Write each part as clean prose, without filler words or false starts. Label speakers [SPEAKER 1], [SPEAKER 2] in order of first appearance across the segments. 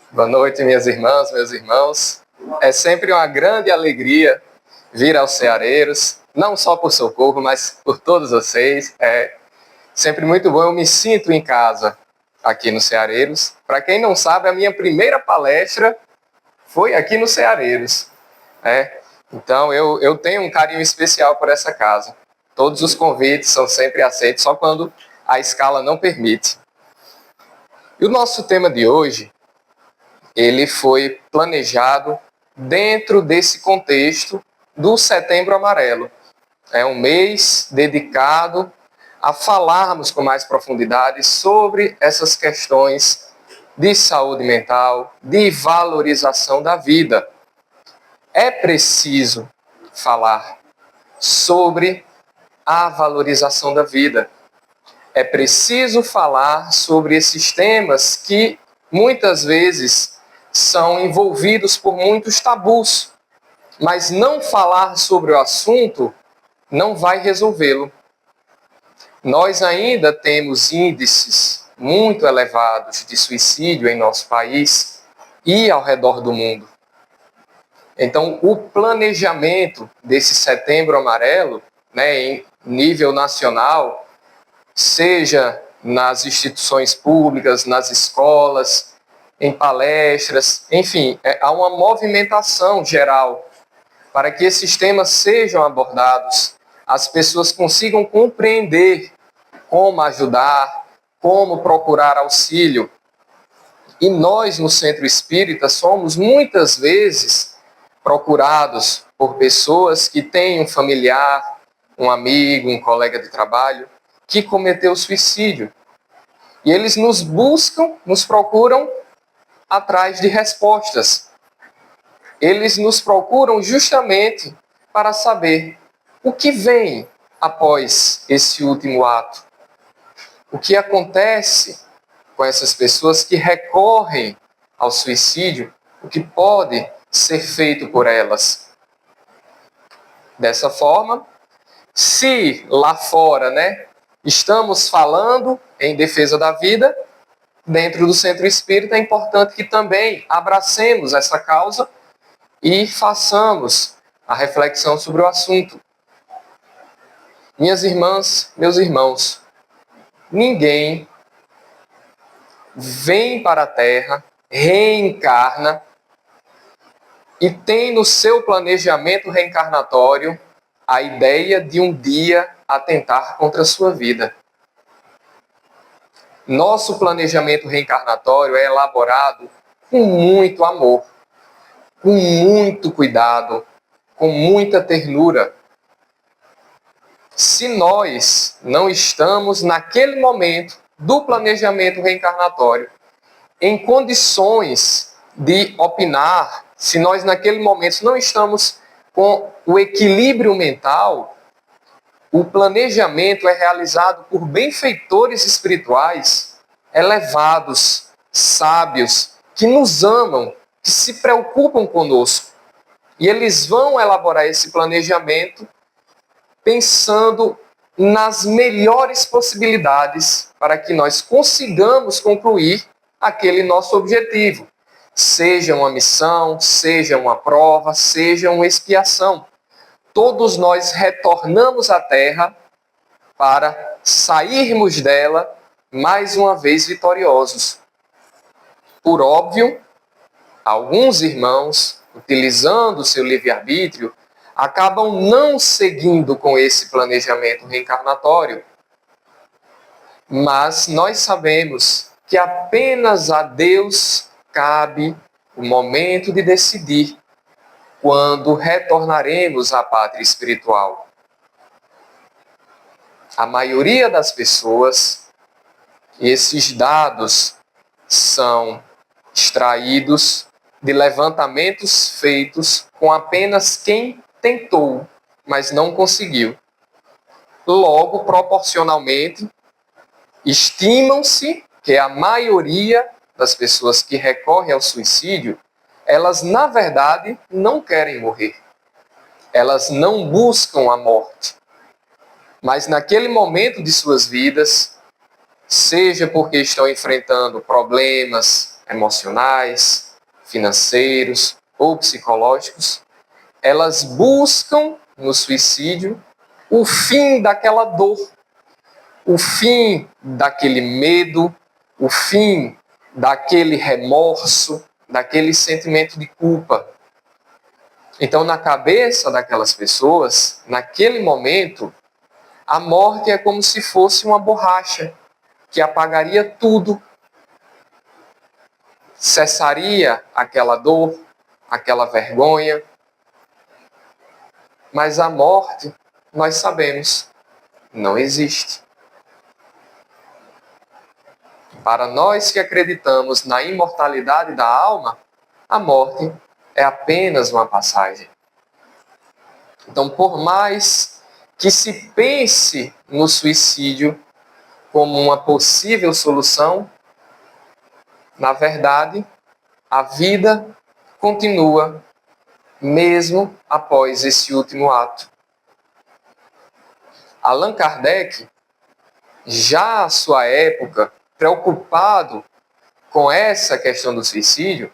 [SPEAKER 1] Boa noite, minhas irmãs, meus irmãos. É sempre uma grande alegria vir aos Ceareiros, não só por Socorro, mas por todos vocês. É sempre muito bom, eu me sinto em casa aqui no Ceareiros. Para quem não sabe, a minha primeira palestra foi aqui no Ceareiros. Então, eu tenho um carinho especial por essa casa. Todos os convites são sempre aceitos, só quando a escala não permite. E o nosso tema de hoje, ele foi planejado dentro desse contexto do Setembro Amarelo. É um mês dedicado a falarmos com mais profundidade sobre essas questões de saúde mental, de valorização da vida. É preciso falar sobre a valorização da vida. É preciso falar sobre esses temas que muitas vezes são envolvidos por muitos tabus, mas não falar sobre o assunto não vai resolvê-lo. Nós ainda temos índices muito elevados de suicídio em nosso país e ao redor do mundo. Então, o planejamento desse Setembro Amarelo, em nível nacional, seja nas instituições públicas, nas escolas, em palestras, enfim, há uma movimentação geral para que esses temas sejam abordados, as pessoas consigam compreender como ajudar, como procurar auxílio. E nós, no Centro Espírita, somos muitas vezes procurados por pessoas que têm um familiar, um amigo, um colega de trabalho, que cometeu suicídio. E eles nos buscam, nos procuram atrás de respostas. Eles nos procuram justamente para saber o que vem após esse último ato. O que acontece com essas pessoas que recorrem ao suicídio, o que pode ser feito por elas. Dessa forma, se lá fora, estamos falando em defesa da vida, dentro do Centro Espírita é importante que também abracemos essa causa e façamos a reflexão sobre o assunto. Minhas irmãs, meus irmãos, ninguém vem para a Terra, reencarna e tem no seu planejamento reencarnatório a ideia de um dia atentar contra a sua vida. Nosso planejamento reencarnatório é elaborado com muito amor, com muito cuidado, com muita ternura. Se nós não estamos naquele momento do planejamento reencarnatório em condições de opinar, se nós naquele momento não estamos com o equilíbrio mental, o planejamento é realizado por benfeitores espirituais elevados, sábios, que nos amam, que se preocupam conosco. E eles vão elaborar esse planejamento pensando nas melhores possibilidades para que nós consigamos concluir aquele nosso objetivo. Seja uma missão, seja uma prova, seja uma expiação. Todos nós retornamos à Terra para sairmos dela mais uma vez vitoriosos. Por óbvio, alguns irmãos, utilizando o seu livre-arbítrio, acabam não seguindo com esse planejamento reencarnatório. Mas nós sabemos que apenas a Deus cabe o momento de decidir quando retornaremos à pátria espiritual. A maioria das pessoas, e esses dados são extraídos de levantamentos feitos com apenas quem tentou, mas não conseguiu. Logo, proporcionalmente, estimam-se que a maioria das pessoas que recorrem ao suicídio, elas, na verdade, não querem morrer. Elas não buscam a morte. Mas naquele momento de suas vidas, seja porque estão enfrentando problemas emocionais, financeiros ou psicológicos, elas buscam no suicídio o fim daquela dor, o fim daquele medo, o fim daquele remorso, daquele sentimento de culpa. Então, na cabeça daquelas pessoas, naquele momento, a morte é como se fosse uma borracha que apagaria tudo. Cessaria aquela dor, aquela vergonha. Mas a morte, nós sabemos, não existe. Para nós que acreditamos na imortalidade da alma, a morte é apenas uma passagem. Então, por mais que se pense no suicídio como uma possível solução, na verdade, a vida continua mesmo após esse último ato. Allan Kardec, já à sua época, preocupado com essa questão do suicídio,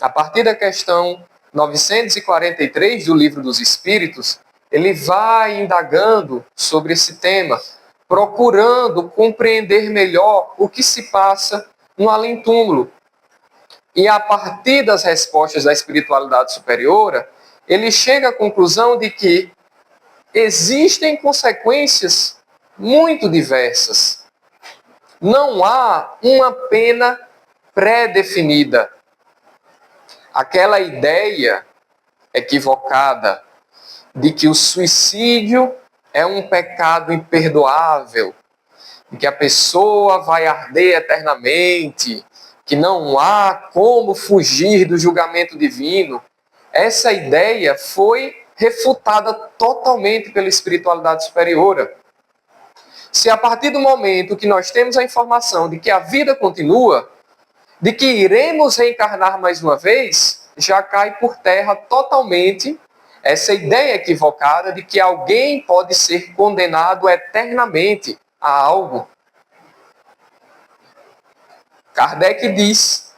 [SPEAKER 1] a partir da questão 943 do Livro dos Espíritos, ele vai indagando sobre esse tema, procurando compreender melhor o que se passa no além-túmulo. E a partir das respostas da espiritualidade superiora, ele chega à conclusão de que existem consequências muito diversas. Não há uma pena pré-definida. Aquela ideia equivocada de que o suicídio é um pecado imperdoável, de que a pessoa vai arder eternamente, que não há como fugir do julgamento divino. Essa ideia foi refutada totalmente pela espiritualidade superiora. Se a partir do momento que nós temos a informação de que a vida continua, de que iremos reencarnar mais uma vez, já cai por terra totalmente essa ideia equivocada de que alguém pode ser condenado eternamente a algo. Kardec diz: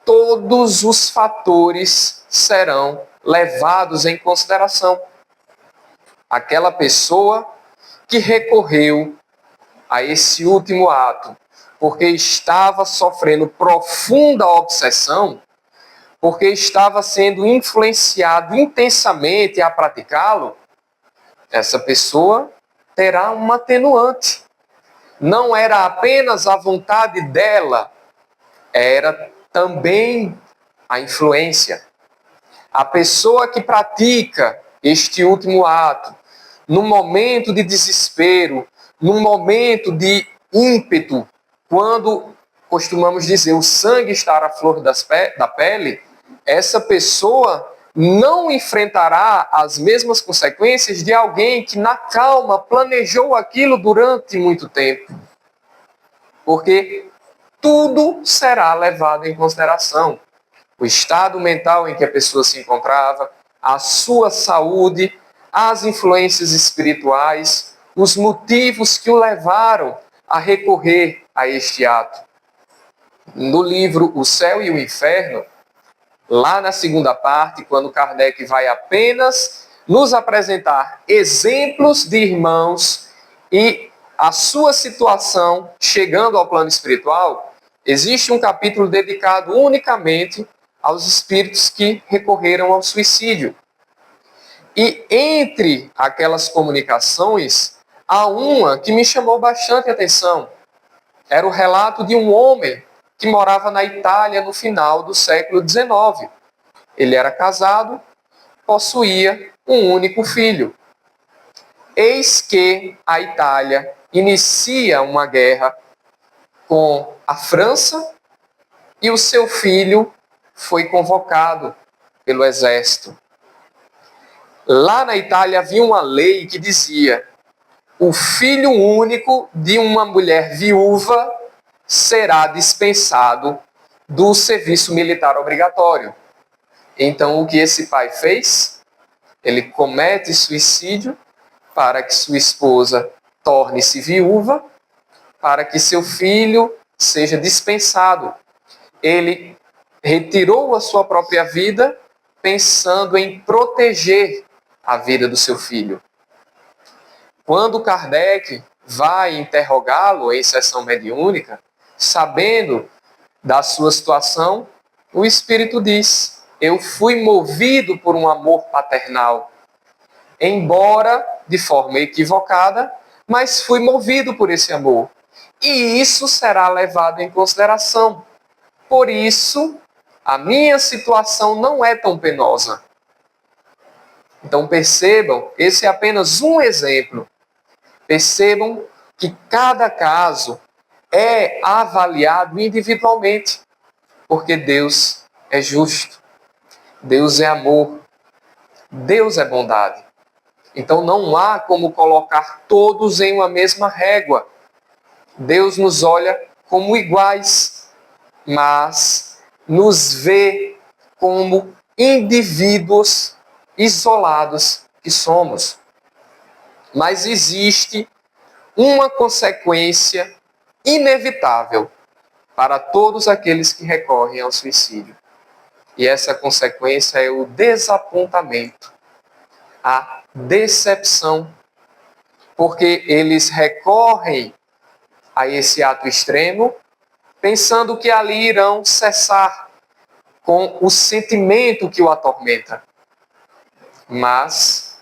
[SPEAKER 1] todos os fatores serão levados em consideração. Aquela pessoa que recorreu a esse último ato porque estava sofrendo profunda obsessão, porque estava sendo influenciado intensamente a praticá-lo, essa pessoa terá uma atenuante. Não era apenas a vontade dela, era também a influência. A pessoa que pratica este último ato, num momento de desespero, num momento de ímpeto, quando costumamos dizer o sangue está à flor da pele, essa pessoa não enfrentará as mesmas consequências de alguém que na calma planejou aquilo durante muito tempo. Porque tudo será levado em consideração. O estado mental em que a pessoa se encontrava, a sua saúde, as influências espirituais, os motivos que o levaram a recorrer a este ato. No livro O Céu e o Inferno, lá na segunda parte, quando Kardec vai apenas nos apresentar exemplos de irmãos e a sua situação chegando ao plano espiritual, existe um capítulo dedicado unicamente aos espíritos que recorreram ao suicídio. E entre aquelas comunicações, há uma que me chamou bastante atenção. Era o relato de um homem que morava na Itália no final do século XIX. Ele era casado, possuía um único filho. Eis que a Itália inicia uma guerra com a França e o seu filho foi convocado pelo exército. Lá na Itália havia uma lei que dizia: o filho único de uma mulher viúva será dispensado do serviço militar obrigatório. Então, o que esse pai fez? Ele comete suicídio para que sua esposa torne-se viúva, para que seu filho seja dispensado. ele retirou a sua própria vida pensando em proteger a vida do seu filho. Quando Kardec vai interrogá-lo em sessão mediúnica, sabendo da sua situação, o espírito diz: eu fui movido por um amor paternal, embora de forma equivocada, mas fui movido por esse amor. E isso será levado em consideração. Por isso, a minha situação não é tão penosa. Então percebam, esse é apenas um exemplo. Percebam que cada caso é avaliado individualmente, porque Deus é justo, Deus é amor, Deus é bondade. Então não há como colocar todos em uma mesma régua. Deus nos olha como iguais, mas nos vê como indivíduos isolados que somos. Mas existe uma consequência inevitável para todos aqueles que recorrem ao suicídio. E essa consequência é o desapontamento, a decepção, porque eles recorrem a esse ato extremo pensando que ali irão cessar com o sentimento que o atormenta. Mas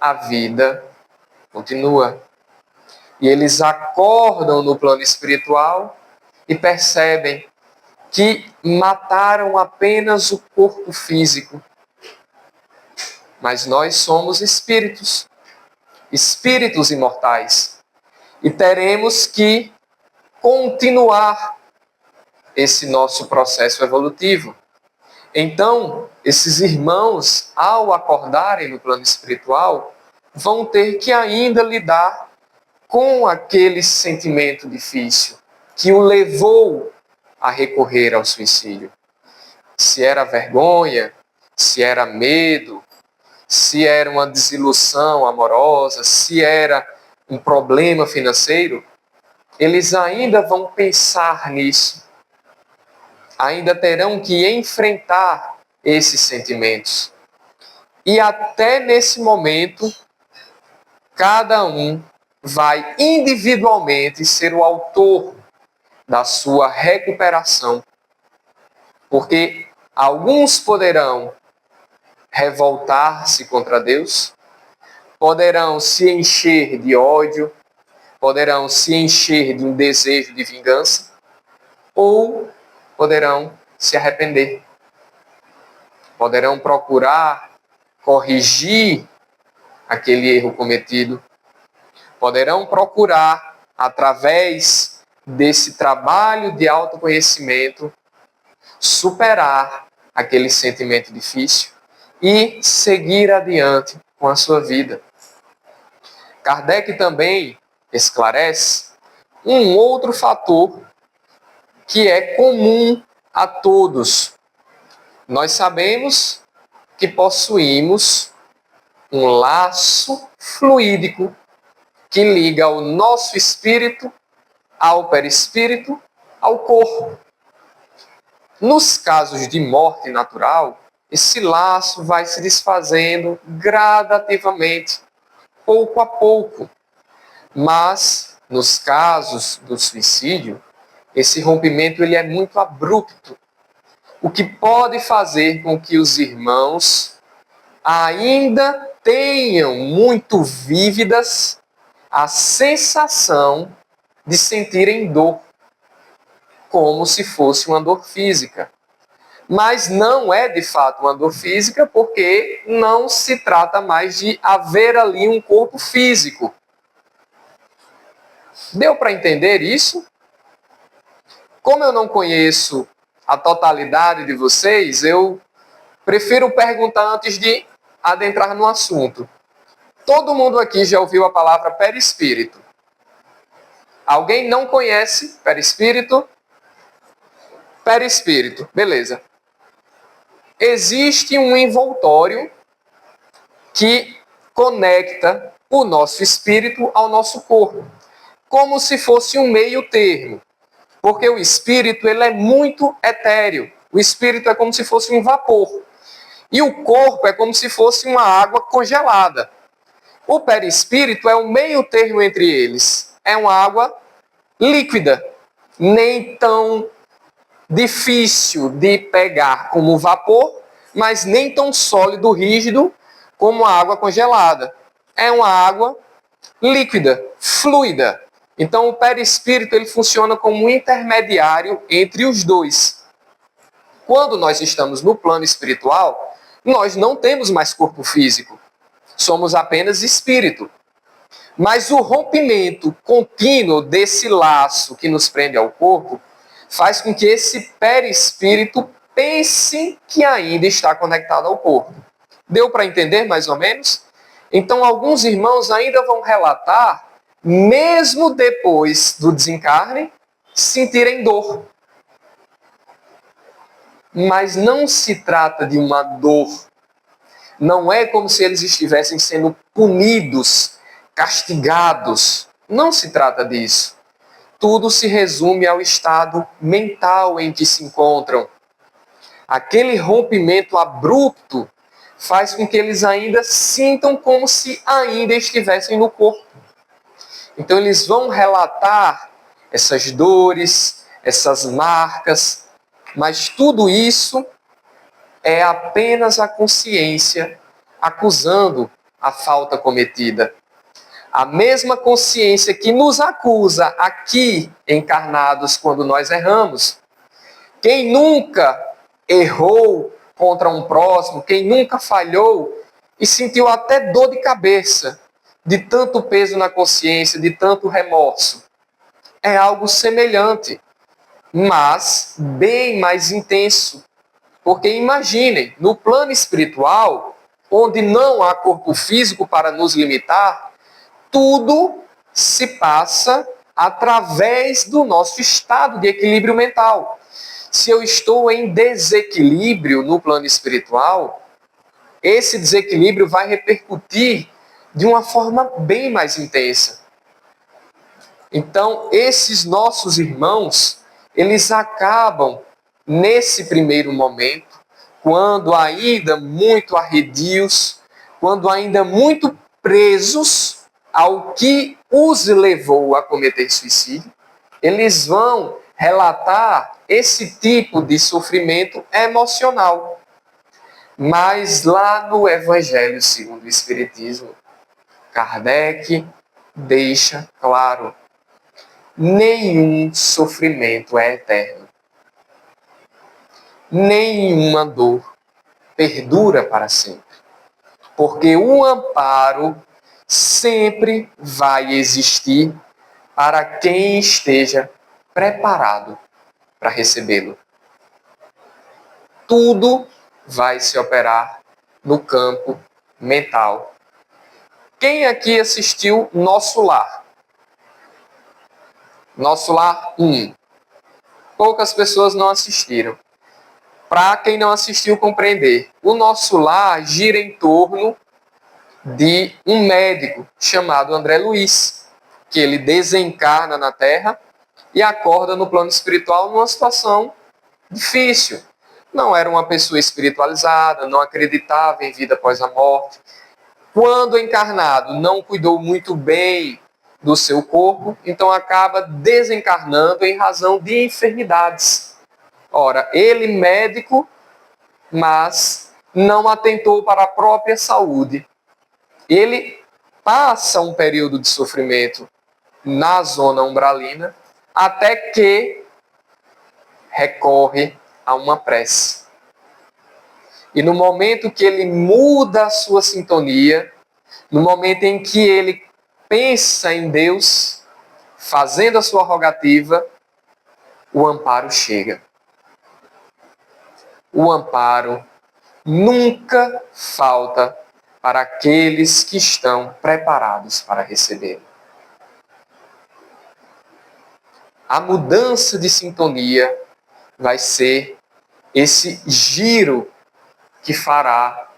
[SPEAKER 1] a vida continua. E eles acordam no plano espiritual e percebem que mataram apenas o corpo físico. Mas nós somos espíritos, espíritos imortais. E teremos que continuar esse nosso processo evolutivo. Então, esses irmãos, ao acordarem no plano espiritual, vão ter que ainda lidar com aquele sentimento difícil que o levou a recorrer ao suicídio. Se era vergonha, se era medo, se era uma desilusão amorosa, se era um problema financeiro, eles ainda vão pensar nisso. Ainda terão que enfrentar esses sentimentos. E até nesse momento, cada um vai individualmente ser o autor da sua recuperação. Porque alguns poderão revoltar-se contra Deus, poderão se encher de ódio, poderão se encher de um desejo de vingança, ou poderão se arrepender. Poderão procurar corrigir aquele erro cometido. Poderão procurar, através desse trabalho de autoconhecimento, superar aquele sentimento difícil e seguir adiante com a sua vida. Kardec também esclarece um outro fator que é comum a todos. Nós sabemos que possuímos um laço fluídico que liga o nosso espírito ao perispírito, ao corpo. Nos casos de morte natural, esse laço vai se desfazendo gradativamente, pouco a pouco. Mas, nos casos do suicídio, esse rompimento ele é muito abrupto, o que pode fazer com que os irmãos ainda tenham muito vívidas a sensação de sentirem dor, como se fosse uma dor física. Mas não é de fato uma dor física, porque não se trata mais de haver ali um corpo físico. Deu para entender isso? Como eu não conheço a totalidade de vocês, eu prefiro perguntar antes de adentrar no assunto. Todo mundo aqui já ouviu a palavra perispírito. Alguém não conhece perispírito? Perispírito, beleza. Existe um envoltório que conecta o nosso espírito ao nosso corpo, como se fosse um meio termo. Porque o espírito ele é muito etéreo. O espírito é como se fosse um vapor. E o corpo é como se fosse uma água congelada. O perispírito é o meio termo entre eles. É uma água líquida, nem tão difícil de pegar como o vapor, mas nem tão sólido, rígido como a água congelada. É uma água líquida, fluida. Então o perispírito ele funciona como um intermediário entre os dois. Quando nós estamos no plano espiritual, nós não temos mais corpo físico. Somos apenas espírito. Mas o rompimento contínuo desse laço que nos prende ao corpo faz com que esse perispírito pense que ainda está conectado ao corpo. Deu para entender mais ou menos? Então, alguns irmãos ainda vão relatar, mesmo depois do desencarne, sentirem dor. Mas não se trata de uma dor. Não é como se eles estivessem sendo punidos, castigados. Não se trata disso. Tudo se resume ao estado mental em que se encontram. Aquele rompimento abrupto faz com que eles ainda sintam como se ainda estivessem no corpo. Então eles vão relatar essas dores, essas marcas, mas tudo isso é apenas a consciência acusando a falta cometida. A mesma consciência que nos acusa aqui, encarnados, quando nós erramos. Quem nunca errou contra um próximo, quem nunca falhou e sentiu até dor de cabeça, de tanto peso na consciência, de tanto remorso. É algo semelhante, mas bem mais intenso. Porque imaginem, no plano espiritual, onde não há corpo físico para nos limitar, tudo se passa através do nosso estado de equilíbrio mental. Se eu estou em desequilíbrio no plano espiritual, esse desequilíbrio vai repercutir de uma forma bem mais intensa. Então, esses nossos irmãos, eles acabam, nesse primeiro momento, quando ainda muito arredios, quando ainda muito presos ao que os levou a cometer suicídio, eles vão relatar esse tipo de sofrimento emocional. Mas lá no Evangelho segundo o Espiritismo, Kardec deixa claro: nenhum sofrimento é eterno. Nenhuma dor perdura para sempre. Porque o amparo sempre vai existir para quem esteja preparado para recebê-lo. Tudo vai se operar no campo mental. Quem aqui assistiu Nosso Lar? Nosso Lar 1. Poucas pessoas não assistiram. Para quem não assistiu compreender, o Nosso Lar gira em torno de um médico chamado André Luiz, que ele desencarna na Terra e acorda no plano espiritual numa situação difícil. Não era uma pessoa espiritualizada, não acreditava em vida após a morte. Quando encarnado, não cuidou muito bem do seu corpo, então acaba desencarnando em razão de enfermidades. Ora, ele médico, mas não atentou para a própria saúde. Ele passa um período de sofrimento na zona umbralina, até que recorre a uma prece. E no momento que ele muda a sua sintonia, no momento em que ele pensa em Deus, fazendo a sua rogativa, o amparo chega. O amparo nunca falta para aqueles que estão preparados para recebê-lo. A mudança de sintonia vai ser esse giro que fará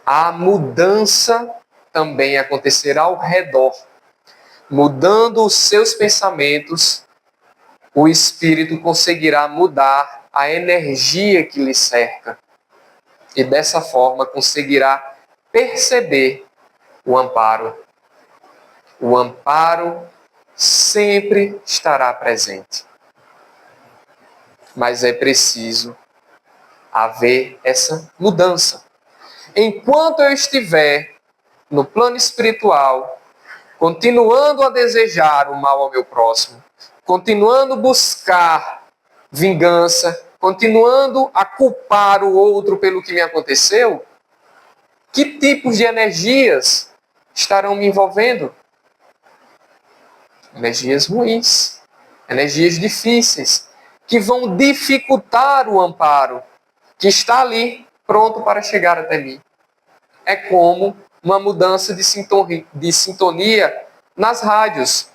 [SPEAKER 1] a mudança também acontecer ao redor, mudando os seus pensamentos o Espírito conseguirá mudar a energia que lhe cerca. E dessa forma conseguirá perceber o amparo. O amparo sempre estará presente. Mas é preciso haver essa mudança. Enquanto eu estiver no plano espiritual, continuando a desejar o mal ao meu próximo, continuando a buscar vingança, continuando a culpar o outro pelo que me aconteceu, que tipos de energias estarão me envolvendo? Energias ruins, energias difíceis, que vão dificultar o amparo que está ali, pronto para chegar até mim. É como uma mudança de sintonia nas rádios.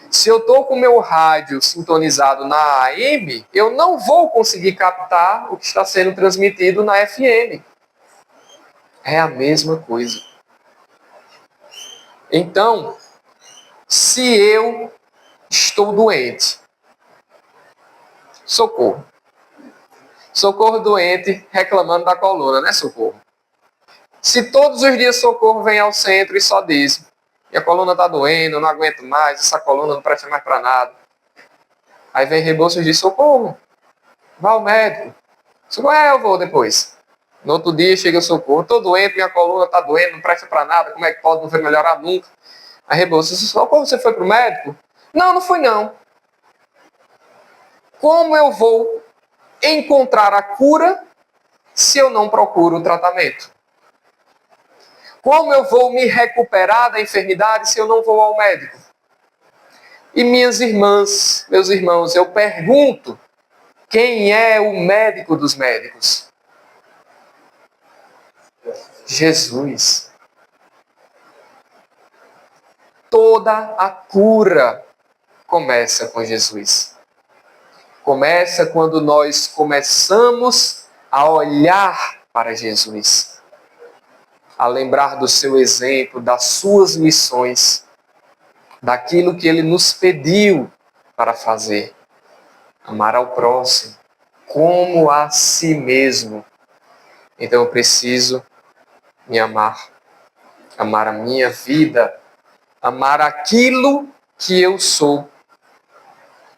[SPEAKER 1] Se eu estou com o meu rádio sintonizado na AM, eu não vou conseguir captar o que está sendo transmitido na FM. É a mesma coisa. Então, se eu estou doente, socorro. Socorro doente reclamando da coluna, né, Socorro? Se todos os dias Socorro vem ao centro e só diz: minha coluna está doendo, eu não aguento mais, essa coluna não presta mais para nada. Aí vem Rebouças e diz: Socorro, vá ao médico. Socorro, eu vou depois. No outro dia chega o Socorro: estou doente, minha coluna está doendo, não presta para nada, como é que pode, não vai melhorar nunca? Aí Rebouças: Socorro, você foi para o médico? Não, não fui não. Como eu vou encontrar a cura se eu não procuro o tratamento? Como eu vou me recuperar da enfermidade se eu não vou ao médico? E minhas irmãs, meus irmãos, eu pergunto, quem é o médico dos médicos? Jesus. Toda a cura começa com Jesus. Começa quando nós começamos a olhar para Jesus, a lembrar do seu exemplo, das suas missões, daquilo que ele nos pediu para fazer. Amar ao próximo como a si mesmo. Então eu preciso me amar, amar a minha vida, amar aquilo que eu sou.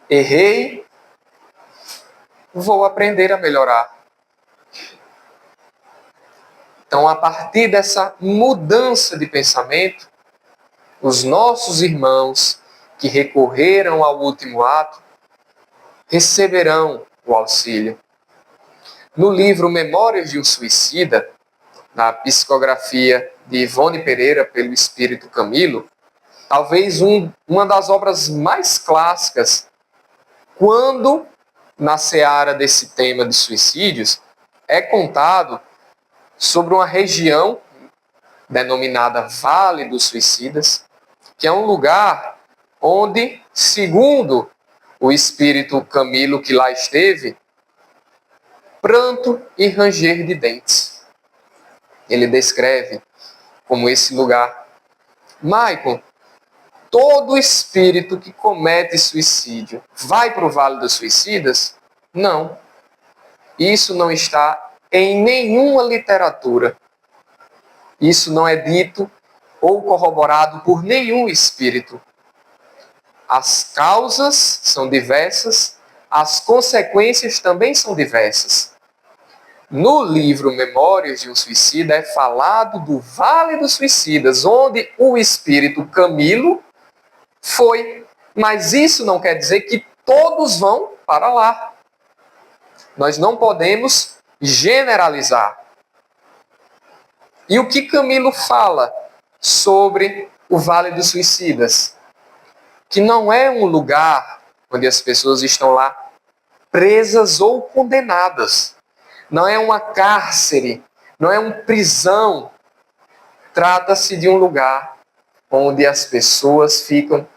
[SPEAKER 1] Errei, vou aprender a melhorar. Então, a partir dessa mudança de pensamento, os nossos irmãos que recorreram ao último ato receberão o auxílio. No livro Memórias de um Suicida, na psicografia de Ivone Pereira pelo Espírito Camilo, talvez uma das obras mais clássicas, quando na seara desse tema de suicídios, é contado sobre uma região denominada Vale dos Suicidas, que é um lugar onde, segundo o espírito Camilo que lá esteve, pranto e ranger de dentes. Ele descreve como esse lugar. Maicon, todo espírito que comete suicídio vai para o Vale dos Suicidas? Não. Isso não está em nenhuma literatura. Isso não é dito ou corroborado por nenhum espírito. As causas são diversas, as consequências também são diversas. No livro Memórias de um Suicida é falado do Vale dos Suicidas, onde o espírito Camilo foi. Mas isso não quer dizer que todos vão para lá. Nós não podemos generalizar. E o que Camilo fala sobre o Vale dos Suicidas? Que não é um lugar onde as pessoas estão lá presas ou condenadas. Não é uma cárcere, não é uma prisão. Trata-se de um lugar onde as pessoas ficam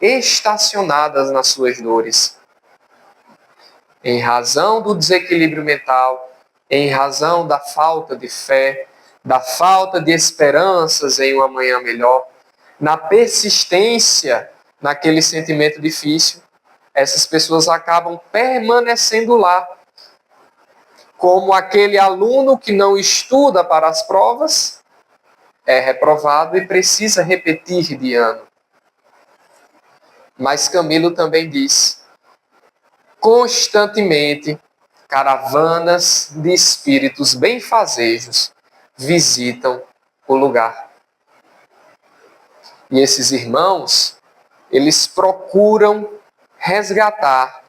[SPEAKER 1] estacionadas nas suas dores. Em razão do desequilíbrio mental, em razão da falta de fé, da falta de esperanças em um amanhã melhor, na persistência naquele sentimento difícil, essas pessoas acabam permanecendo lá, como aquele aluno que não estuda para as provas, é reprovado e precisa repetir de ano. Mas Camilo também diz: constantemente, caravanas de espíritos benfazejos visitam o lugar. E esses irmãos, eles procuram resgatar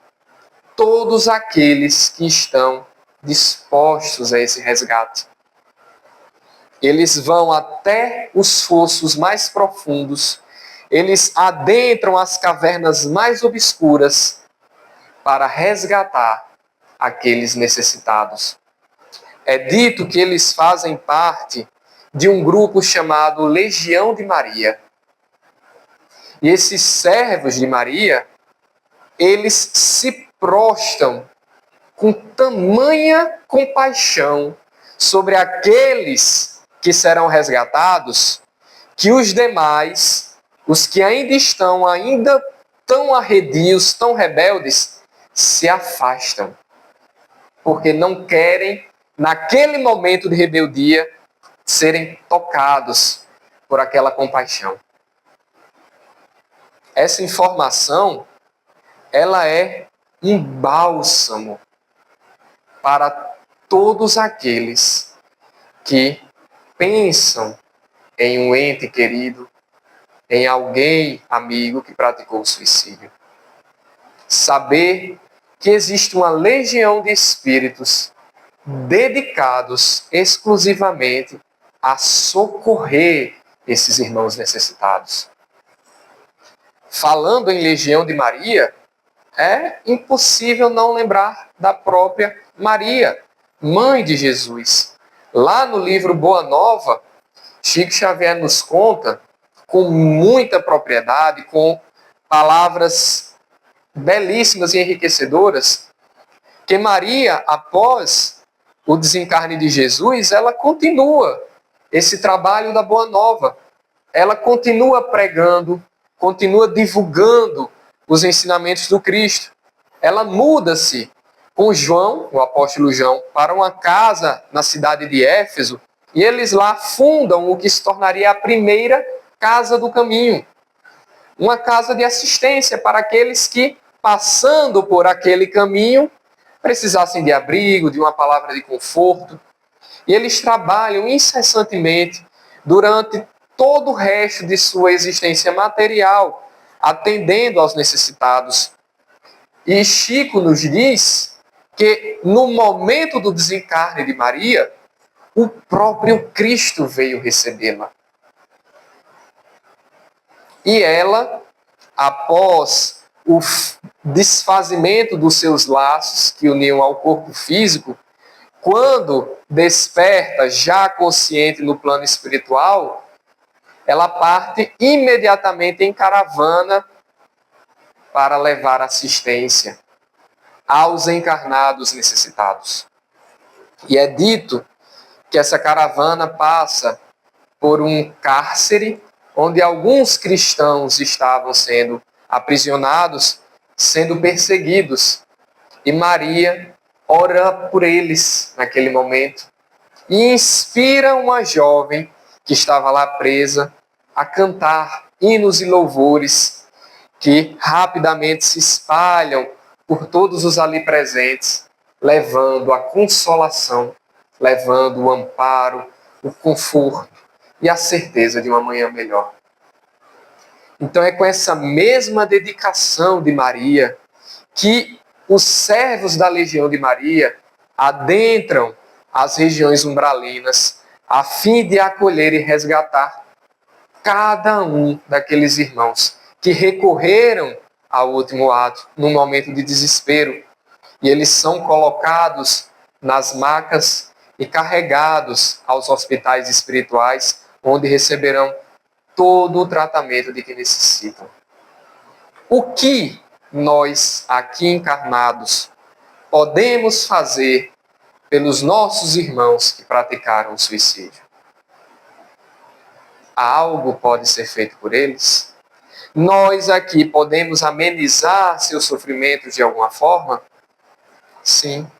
[SPEAKER 1] todos aqueles que estão dispostos a esse resgate. Eles vão até os fossos mais profundos, eles adentram as cavernas mais obscuras para resgatar aqueles necessitados. É dito que eles fazem parte de um grupo chamado Legião de Maria. E esses servos de Maria, eles se prostram com tamanha compaixão sobre aqueles que serão resgatados, que os demais, os que ainda estão tão arredios, tão rebeldes, se afastam, porque não querem, naquele momento de rebeldia, serem tocados por aquela compaixão. Essa informação, ela é um bálsamo para todos aqueles que pensam em um ente querido, em alguém amigo que praticou suicídio. Saber que existe uma legião de espíritos dedicados exclusivamente a socorrer esses irmãos necessitados. Falando em Legião de Maria, é impossível não lembrar da própria Maria, mãe de Jesus. Lá no livro Boa Nova, Chico Xavier nos conta, com muita propriedade, com palavras belíssimas e enriquecedoras, que Maria, após o desencarne de Jesus, ela continua esse trabalho da Boa Nova. Ela continua pregando, continua divulgando os ensinamentos do Cristo. Ela muda-se com João, o apóstolo João, para uma casa na cidade de Éfeso, e eles lá fundam o que se tornaria a primeira casa do caminho. Uma casa de assistência para aqueles que, passando por aquele caminho, precisassem de abrigo, de uma palavra de conforto. E eles trabalham incessantemente durante todo o resto de sua existência material, atendendo aos necessitados. E Chico nos diz que no momento do desencarne de Maria, o próprio Cristo veio recebê-la. E ela, após o desfazimento dos seus laços que uniam ao corpo físico, quando desperta, já consciente no plano espiritual, ela parte imediatamente em caravana para levar assistência aos encarnados necessitados. E é dito que essa caravana passa por um cárcere onde alguns cristãos estavam sendo aprisionados, sendo perseguidos. E Maria ora por eles naquele momento e inspira uma jovem que estava lá presa a cantar hinos e louvores que rapidamente se espalham por todos os ali presentes, levando a consolação, levando o amparo, o conforto e a certeza de uma manhã melhor. Então é com essa mesma dedicação de Maria que os servos da Legião de Maria adentram as regiões umbralinas a fim de acolher e resgatar cada um daqueles irmãos que recorreram ao último ato num momento de desespero. E eles são colocados nas macas e carregados aos hospitais espirituais, onde receberão todo o tratamento de que necessitam. O que nós, aqui encarnados, podemos fazer pelos nossos irmãos que praticaram o suicídio? Algo pode ser feito por eles? Nós aqui podemos amenizar seus sofrimentos de alguma forma? Sim.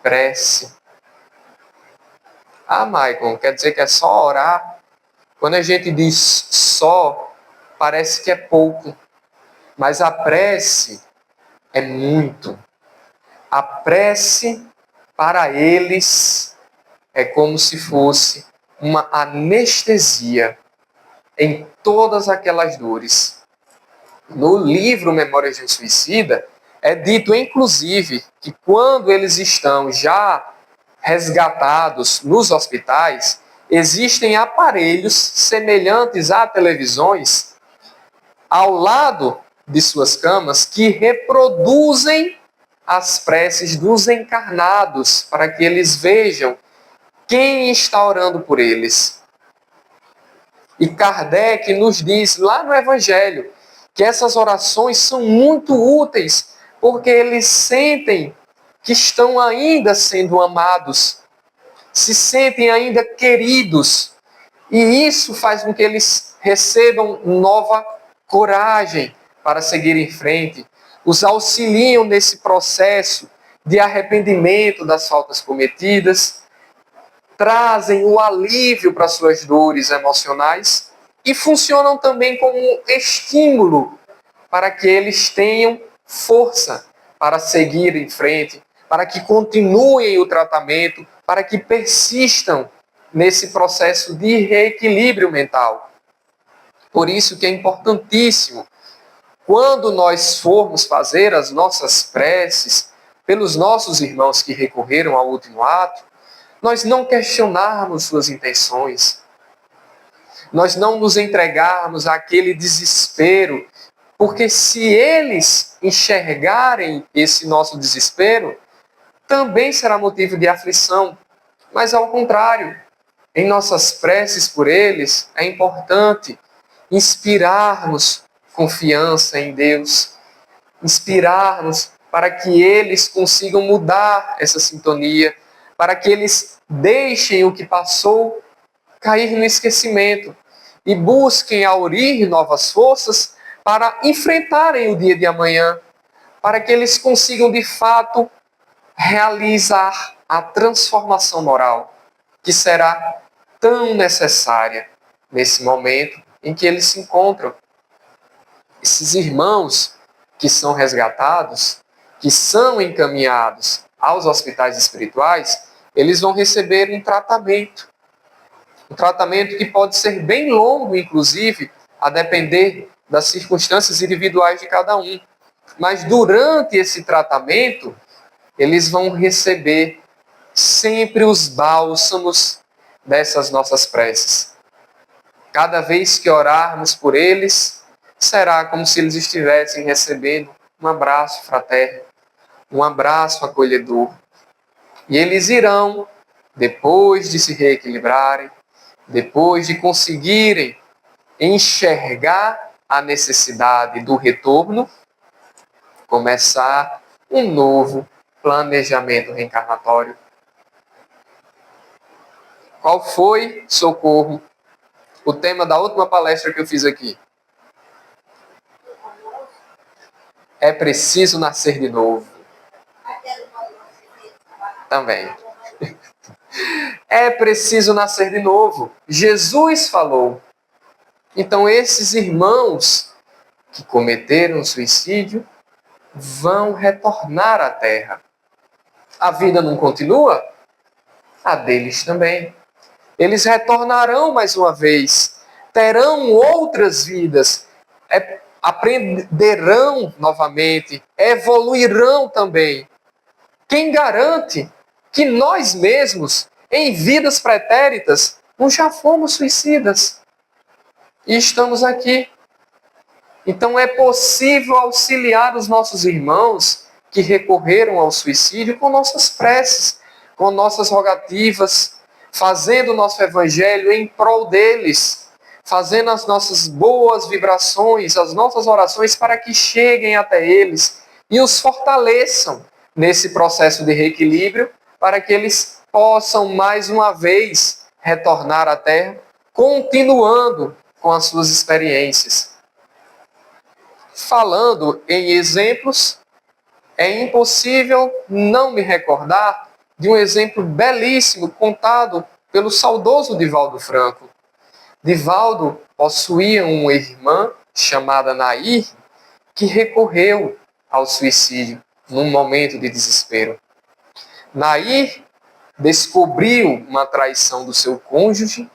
[SPEAKER 1] Prece. Ah, Maicon, quer dizer que é só orar? Quando a gente diz só, parece que é pouco. Mas a prece é muito. A prece, para eles, é como se fosse uma anestesia em todas aquelas dores. No livro Memórias de um Suicida, é dito, inclusive, que quando eles estão já resgatados nos hospitais, existem aparelhos semelhantes a televisões ao lado de suas camas que reproduzem as preces dos encarnados para que eles vejam quem está orando por eles. E Kardec nos diz lá no Evangelho que essas orações são muito úteis porque eles sentem que estão ainda sendo amados, se sentem ainda queridos. E isso faz com que eles recebam nova coragem para seguir em frente. Os auxiliam nesse processo de arrependimento das faltas cometidas, trazem o alívio para suas dores emocionais e funcionam também como um estímulo para que eles tenham força para seguir em frente, para que continuem o tratamento, para que persistam nesse processo de reequilíbrio mental. Por isso que é importantíssimo, quando nós formos fazer as nossas preces pelos nossos irmãos que recorreram ao último ato, nós não questionarmos suas intenções, nós não nos entregarmos àquele desespero, porque se eles enxergarem esse nosso desespero, também será motivo de aflição. Mas ao contrário, em nossas preces por eles, é importante inspirarmos confiança em Deus, inspirarmos para que eles consigam mudar essa sintonia, para que eles deixem o que passou cair no esquecimento e busquem aurir novas forças para enfrentarem o dia de amanhã, para que eles consigam de fato realizar a transformação moral que será tão necessária nesse momento em que eles se encontram. Esses irmãos que são resgatados, que são encaminhados aos hospitais espirituais, eles vão receber um tratamento que pode ser bem longo, inclusive, a depender das circunstâncias individuais de cada um. Mas durante esse tratamento, eles vão receber sempre os bálsamos dessas nossas preces. Cada vez que orarmos por eles, será como se eles estivessem recebendo um abraço fraterno, um abraço acolhedor. E eles irão, depois de se reequilibrarem, depois de conseguirem enxergar a necessidade do retorno, começar um novo planejamento reencarnatório. Qual foi, Socorro, o tema da última palestra que eu fiz aqui? É preciso nascer de novo. Também. É preciso nascer de novo. Jesus falou. Então, esses irmãos que cometeram suicídio vão retornar à Terra. A vida não continua? A deles também. Eles retornarão mais uma vez, terão outras vidas, aprenderão novamente, evoluirão também. Quem garante que nós mesmos, em vidas pretéritas, não já fomos suicidas? E estamos aqui. Então é possível auxiliar os nossos irmãos que recorreram ao suicídio com nossas preces, com nossas rogativas, fazendo o nosso evangelho em prol deles, fazendo as nossas boas vibrações, as nossas orações para que cheguem até eles e os fortaleçam nesse processo de reequilíbrio, para que eles possam mais uma vez retornar à Terra, continuando com as suas experiências. falando em exemplos, é impossível não me recordar de um exemplo belíssimo contado pelo saudoso Divaldo Franco. Divaldo possuía uma irmã chamada Nair, que recorreu ao suicídio num momento de desespero. Nair descobriu uma traição do seu cônjuge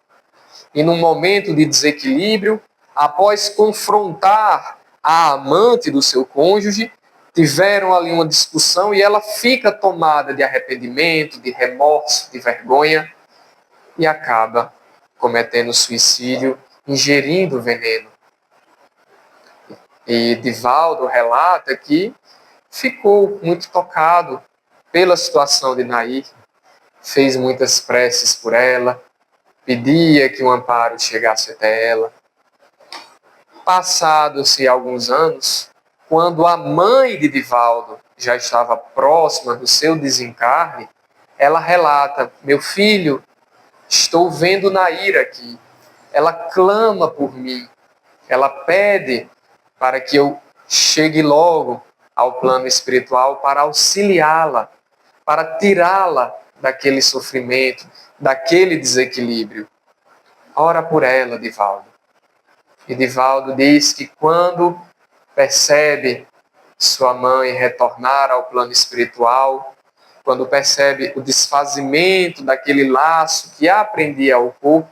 [SPEAKER 1] e, num momento de desequilíbrio, após confrontar a amante do seu cônjuge, tiveram ali uma discussão e ela fica tomada de arrependimento, de remorso, de vergonha e acaba cometendo suicídio, ingerindo veneno. E Divaldo relata que ficou muito tocado pela situação de Nair, fez muitas preces por ela, pedia que um amparo chegasse até ela. Passados-se alguns anos, quando a mãe de Divaldo já estava próxima do seu desencarne, ela relata: meu filho, estou vendo Nair aqui. Ela clama por mim. Ela pede para que eu chegue logo ao plano espiritual para auxiliá-la, para tirá-la daquele sofrimento, daquele desequilíbrio. Ora por ela, Divaldo. E Divaldo diz que quando percebe sua mãe retornar ao plano espiritual, quando percebe o desfazimento daquele laço que a prendia ao corpo,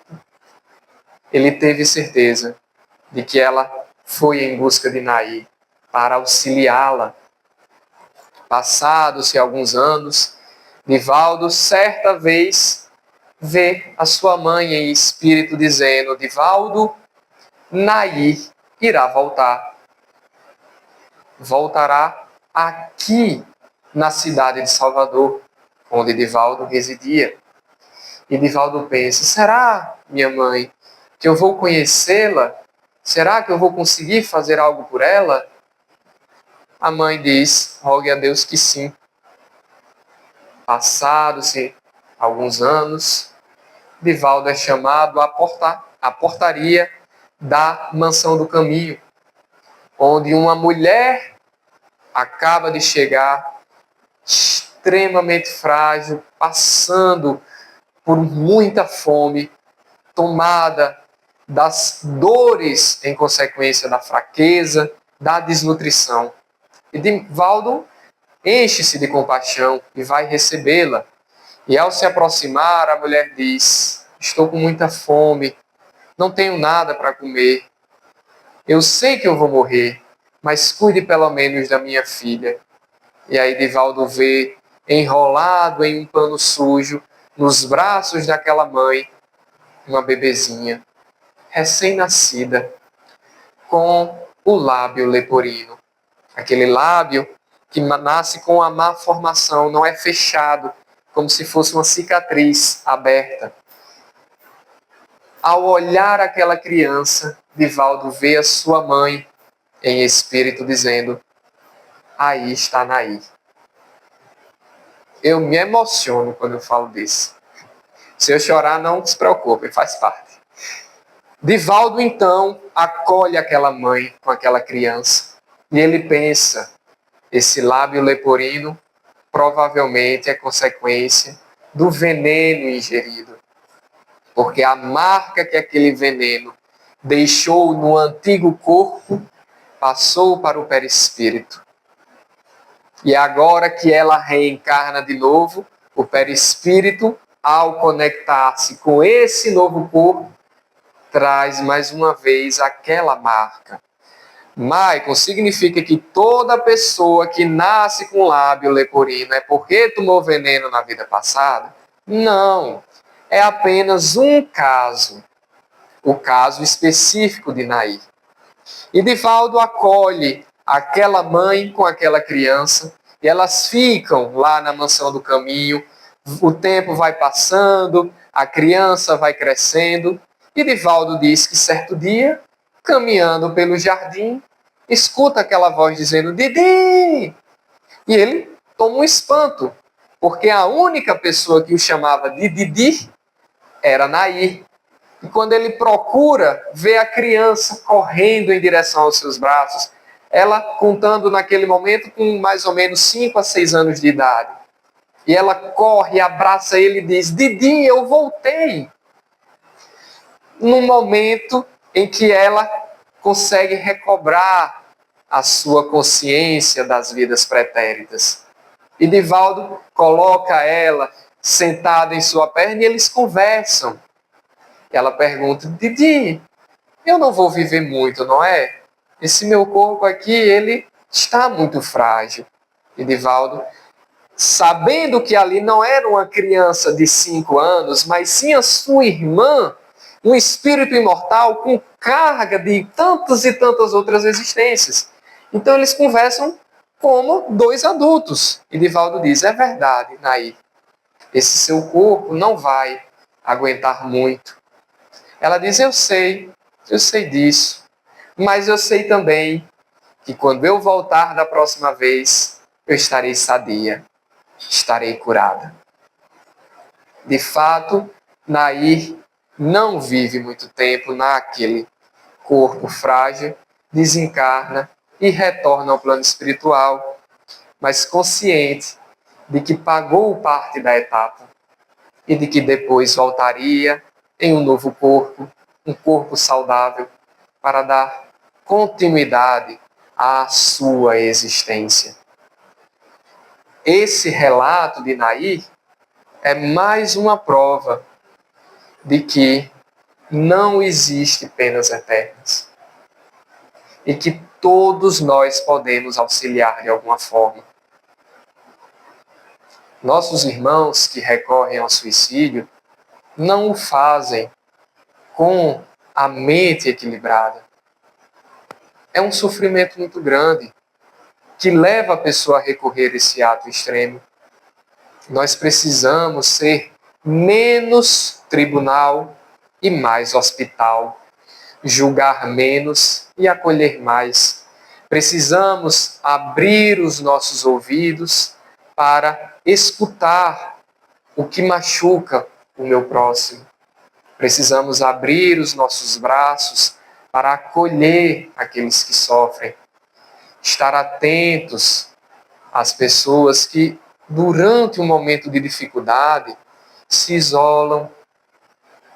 [SPEAKER 1] ele teve certeza de que ela foi em busca de Nair para auxiliá-la. Passados-se alguns anos, Divaldo certa vez vê a sua mãe em espírito dizendo: Divaldo, Nair irá voltar. Voltará aqui na cidade de Salvador, onde Divaldo residia. E Divaldo pensa: será, minha mãe, que eu vou conhecê-la? Será que eu vou conseguir fazer algo por ela? A mãe diz: rogue a Deus que sim. Passados-se alguns anos, Divaldo é chamado à portaria da Mansão do Caminho, onde uma mulher acaba de chegar, extremamente frágil, passando por muita fome, tomada das dores em consequência da fraqueza, da desnutrição. E Divaldo enche-se de compaixão e vai recebê-la. E ao se aproximar, a mulher diz: estou com muita fome, não tenho nada para comer. Eu sei que eu vou morrer, mas cuide pelo menos da minha filha. E aí Divaldo vê, enrolado em um pano sujo, nos braços daquela mãe, uma bebezinha, recém-nascida, com o lábio leporino. Aquele lábio que nasce com a má formação, não é fechado, como se fosse uma cicatriz aberta. Ao olhar aquela criança, Divaldo vê a sua mãe em espírito dizendo: aí está Nair. Eu me emociono quando eu falo disso. Se eu chorar, não se preocupe, faz parte. Divaldo, então, acolhe aquela mãe com aquela criança e ele pensa: esse lábio leporino provavelmente é consequência do veneno ingerido. Porque a marca que aquele veneno deixou no antigo corpo passou para o perispírito. E agora que ela reencarna de novo, o perispírito, ao conectar-se com esse novo corpo, traz mais uma vez aquela marca. Maicon, significa que toda pessoa que nasce com lábio leporino é porque tomou veneno na vida passada? Não. É apenas um caso. O caso específico de Nair. E Divaldo acolhe aquela mãe com aquela criança e elas ficam lá na Mansão do Caminho. O tempo vai passando, a criança vai crescendo e Divaldo diz que certo dia, caminhando pelo jardim, escuta aquela voz dizendo: Didi! E ele toma um espanto, porque a única pessoa que o chamava de Didi era Nair. E quando ele procura, vê a criança correndo em direção aos seus braços. ela contando naquele momento com mais ou menos 5 a 6 anos de idade. E ela corre, abraça ele e diz: Didi, eu voltei. Num momento em que ela consegue recobrar a sua consciência das vidas pretéritas. E Divaldo coloca ela sentada em sua perna e eles conversam. Ela pergunta: Didi, eu não vou viver muito, não é? Esse meu corpo aqui, ele está muito frágil. E Divaldo, sabendo que ali não era uma criança de 5 anos, mas sim a sua irmã, um espírito imortal com carga de tantas e tantas outras existências. Então eles conversam como dois adultos. E Divaldo diz: é verdade, Nair, esse seu corpo não vai aguentar muito. Ela diz: eu sei disso, mas eu sei também que quando eu voltar da próxima vez, eu estarei sadia, estarei curada. De fato, Nair não vive muito tempo naquele corpo frágil, desencarna e retorna ao plano espiritual, mas consciente de que pagou parte da etapa e de que depois voltaria em um novo corpo, um corpo saudável, para dar continuidade à sua existência. Esse relato de Nair é mais uma prova de que não existe penas eternas e que todos nós podemos auxiliar de alguma forma. Nossos irmãos que recorrem ao suicídio não o fazem com a mente equilibrada. É um sofrimento muito grande que leva a pessoa a recorrer a esse ato extremo. Nós precisamos ser menos tribunal e mais hospital, julgar menos e acolher mais. Precisamos abrir os nossos ouvidos para escutar o que machuca o meu próximo. Precisamos abrir os nossos braços para acolher aqueles que sofrem. Estar atentos às pessoas que, durante um momento de dificuldade, se isolam,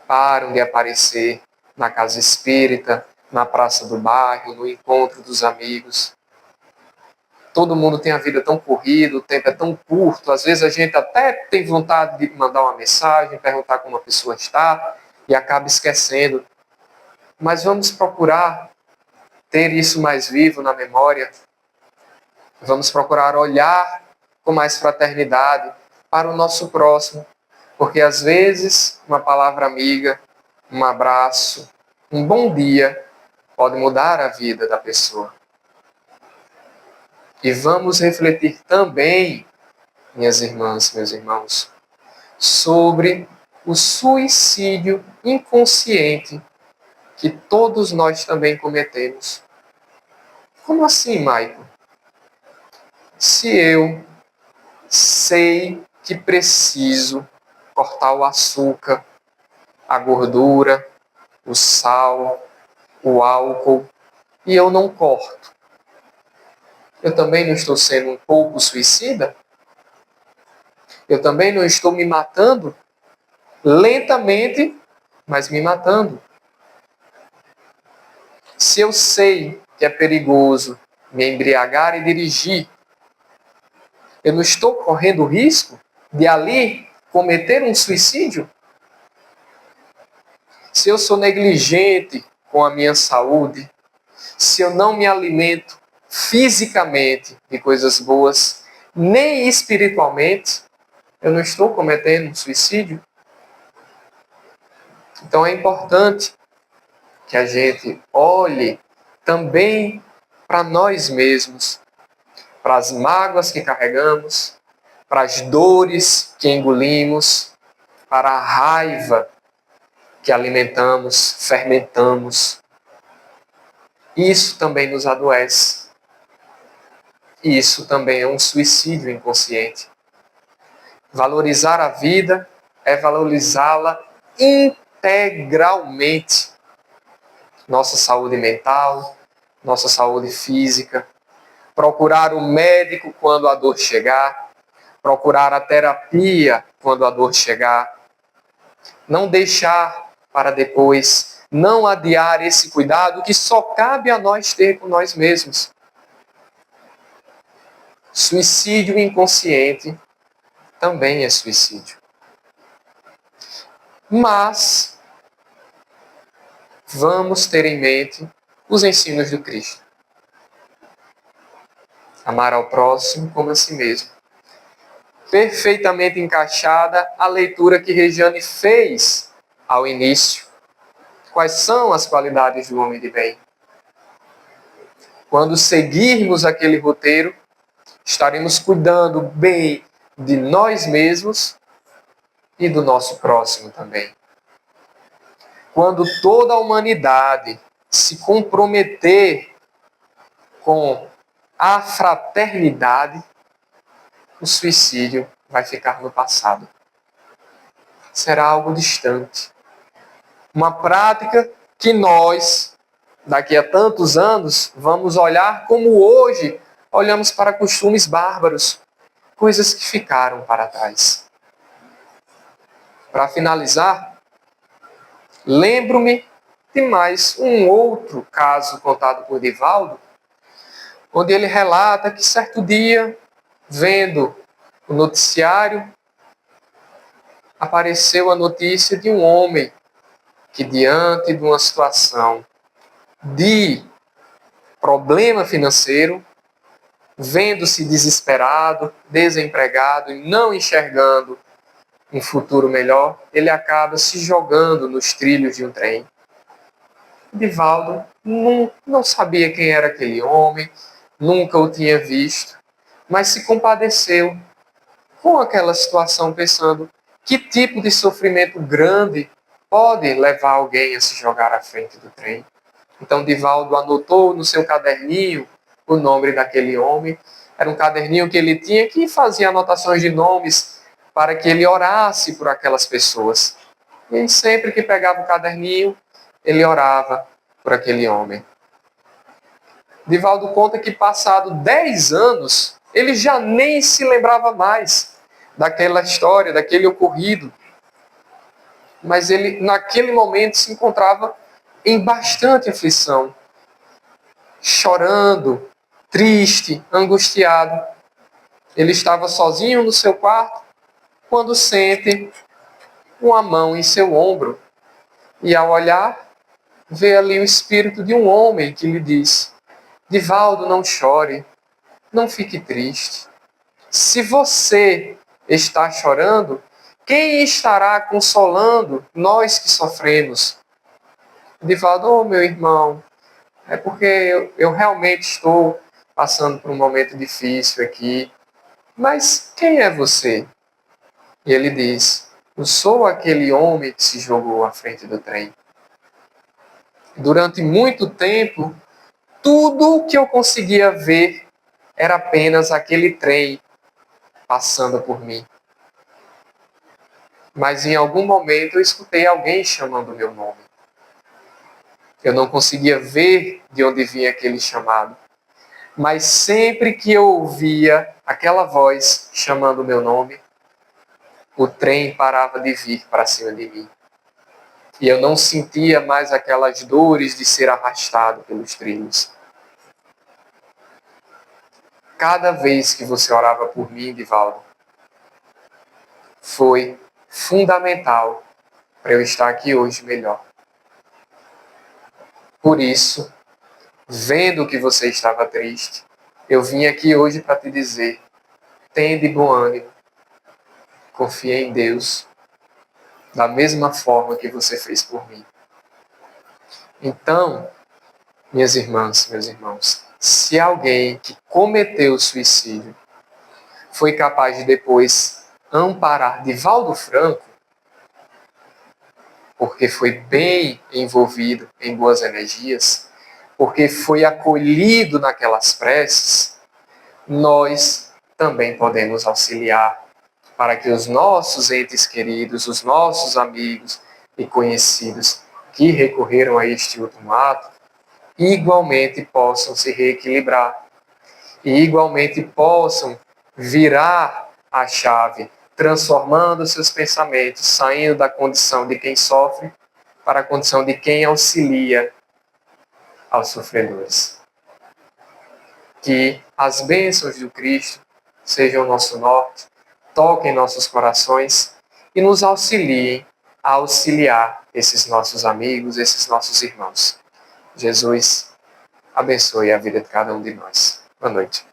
[SPEAKER 1] param de aparecer na casa espírita, na praça do bairro, no encontro dos amigos. Todo mundo tem a vida tão corrida, o tempo é tão curto, às vezes a gente até tem vontade de mandar uma mensagem, perguntar como a pessoa está, e acaba esquecendo. Mas vamos procurar ter isso mais vivo na memória. Vamos procurar olhar com mais fraternidade para o nosso próximo, porque às vezes uma palavra amiga, um abraço, um bom dia pode mudar a vida da pessoa. E vamos refletir também, minhas irmãs, meus irmãos, sobre o suicídio inconsciente que todos nós também cometemos. Como assim, Maicon? Se eu sei que preciso cortar o açúcar, a gordura, o sal, o álcool, e eu não corto, eu também não estou sendo um pouco suicida? Eu também não estou me matando? Lentamente, mas me matando. Se eu sei que é perigoso me embriagar e dirigir, eu não estou correndo o risco de ali cometer um suicídio? Se eu sou negligente com a minha saúde, se eu não me alimento fisicamente de coisas boas, nem espiritualmente, eu não estou cometendo um suicídio? Então é importante que a gente olhe também para nós mesmos, para as mágoas que carregamos, para as dores que engolimos, para a raiva que alimentamos, fermentamos. Isso também nos adoece. Isso também é um suicídio inconsciente. Valorizar a vida é valorizá-la integralmente. Nossa saúde mental, nossa saúde física, procurar o médico quando a dor chegar, procurar a terapia quando a dor chegar, não deixar para depois, não adiar esse cuidado que só cabe a nós ter com nós mesmos. Suicídio inconsciente também é suicídio. Mas vamos ter em mente os ensinos do Cristo. Amar ao próximo como a si mesmo. Perfeitamente encaixada a leitura que Regiane fez ao início. Quais são as qualidades do homem de bem? Quando seguirmos aquele roteiro, estaremos cuidando bem de nós mesmos e do nosso próximo também. Quando toda a humanidade se comprometer com a fraternidade, o suicídio vai ficar no passado. Será algo distante. Uma prática que nós, daqui a tantos anos, vamos olhar como hoje olhamos para costumes bárbaros, coisas que ficaram para trás. Para finalizar, lembro-me de mais um outro caso contado por Divaldo, onde ele relata que certo dia, vendo o noticiário, apareceu a notícia de um homem que, diante de uma situação de problema financeiro, vendo-se desesperado, desempregado e não enxergando um futuro melhor, ele acaba se jogando nos trilhos de um trem. Divaldo não sabia quem era aquele homem, nunca o tinha visto, mas se compadeceu com aquela situação, pensando que tipo de sofrimento grande pode levar alguém a se jogar à frente do trem. Então Divaldo anotou no seu caderninho o nome daquele homem. Era um caderninho que ele tinha que fazia anotações de nomes para que ele orasse por aquelas pessoas. E sempre que pegava o caderninho, ele orava por aquele homem. Divaldo conta que, passado 10 anos, ele já nem se lembrava mais daquela história, daquele ocorrido. Mas ele, naquele momento, se encontrava em bastante aflição, chorando, triste, angustiado. Ele estava sozinho no seu quarto, quando sente uma mão em seu ombro. E ao olhar, vê ali o espírito de um homem que lhe diz: Divaldo, não chore, não fique triste. Se você está chorando, quem estará consolando nós que sofremos? Divaldo, oh, meu irmão, é porque eu realmente estou passando por um momento difícil aqui. Mas quem é você? E ele diz: eu sou aquele homem que se jogou à frente do trem. Durante muito tempo, tudo o que eu conseguia ver era apenas aquele trem passando por mim. Mas em algum momento eu escutei alguém chamando o meu nome. Eu não conseguia ver de onde vinha aquele chamado. Mas sempre que eu ouvia aquela voz chamando o meu nome, o trem parava de vir para cima de mim. E eu não sentia mais aquelas dores de ser arrastado pelos trilhos. Cada vez que você orava por mim, Divaldo, foi fundamental para eu estar aqui hoje melhor. Por isso, vendo que você estava triste, eu vim aqui hoje para te dizer: tenha de bom ânimo, confie em Deus, da mesma forma que você fez por mim. Então, minhas irmãs, meus irmãos, se alguém que cometeu suicídio foi capaz de depois amparar Divaldo Franco, porque foi bem envolvido em boas energias, porque foi acolhido naquelas preces, nós também podemos auxiliar para que os nossos entes queridos, os nossos amigos e conhecidos que recorreram a este último ato, igualmente possam se reequilibrar e igualmente possam virar a chave, transformando seus pensamentos, saindo da condição de quem sofre para a condição de quem auxilia aos sofredores. Que as bênçãos do Cristo sejam o nosso norte, toquem nossos corações e nos auxiliem a auxiliar esses nossos amigos, esses nossos irmãos. Jesus abençoe a vida de cada um de nós. Boa noite.